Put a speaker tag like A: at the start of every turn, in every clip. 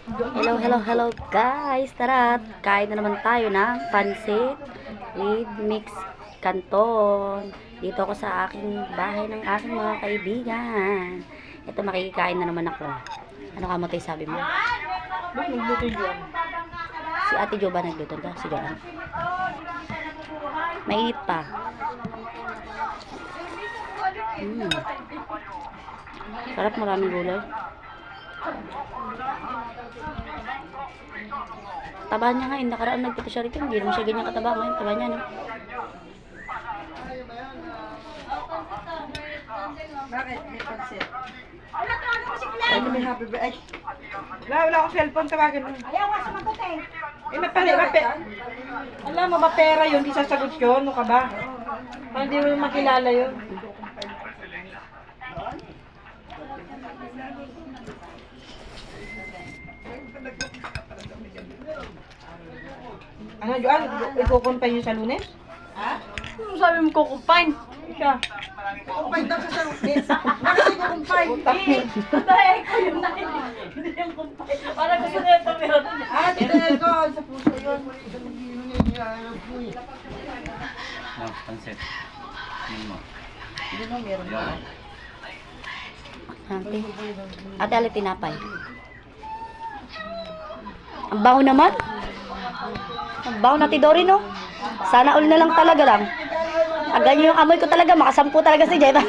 A: Hello guys. Tara, kain na naman tayo ng pansit with mixed canton. Dito ako sa aking bahay ng aking mga kaibigan. Ito, makikikain na naman ako. Ano ka mo tayo sabi mo?
B: Bakit nagluto yung Joan?
A: Si Ate Jo ba nagluto ka? Si Joan. Mainit pa. Sarap, maraming gulay. Taba niya nga, nakaraan nagpunta siya rito. Hindi naman siya ganyan kataba. Ngayon, taba niya, no?
B: Bakit? May pansit. Ay, may happy birthday. Wala akong cellphone, tawagan mo.
C: Ayaw, wasa magkutay.
B: Alam mo ba, pera yun, di sasagot yun, ano ka ba? Parang hindi mo makilala yun. Ano, Joan? Ikukumpay niyo sa Lunes? Ha? Ano sabi mo kukumpay? Siya. Kukumpay daw sa Lunes. Bakit ikukumpay?
C: Dahil ko yun na hindi yung kumpay. Para gusto niya ito meron niya.
B: Ah, dahil ko. Sa puso yun.
D: Pansit. Hindi mo.
B: Hindi mo meron.
D: Yan.
A: Ate, ali tinapay. Ang baho naman. Ang baho na Tidori, no? Sana all na lang talaga lang. Ganyan yung amoy ko talaga. Makasampu talaga si Jetta.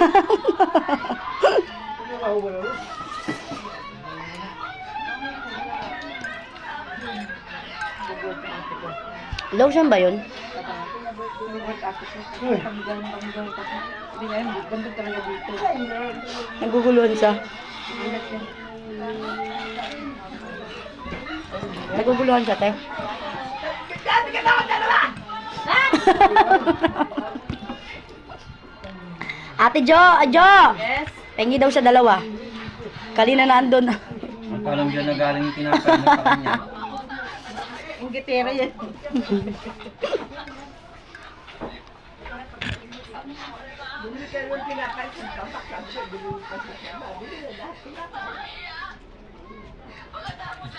A: Lotion ba yun? Naguguluhan siya. Naguguluhan siya, te. Ate Jo! Jo!
B: Yes?
A: Pengi daw siya dalawa. Kalina na andun.
D: Ang palang dyan na galing yung tinapay na pa kanya.
B: Ang gitera yan.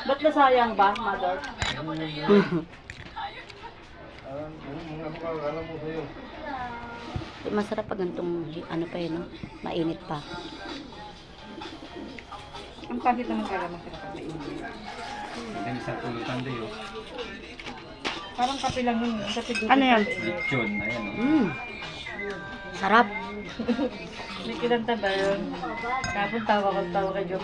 B: Ba't nasayang ba, mother?
A: Masarap pag ganitong ano pa yun, no? Mainit pa.
B: Ang pansit naman talaga masarap na init.
D: Yan isang pulutan dayo.
B: Parang kape lang yun.
A: Ano yan?
D: Lechon. Ayan o.
A: Sarap.
B: May kinanta ba yun? Kapag tawa kay Jom.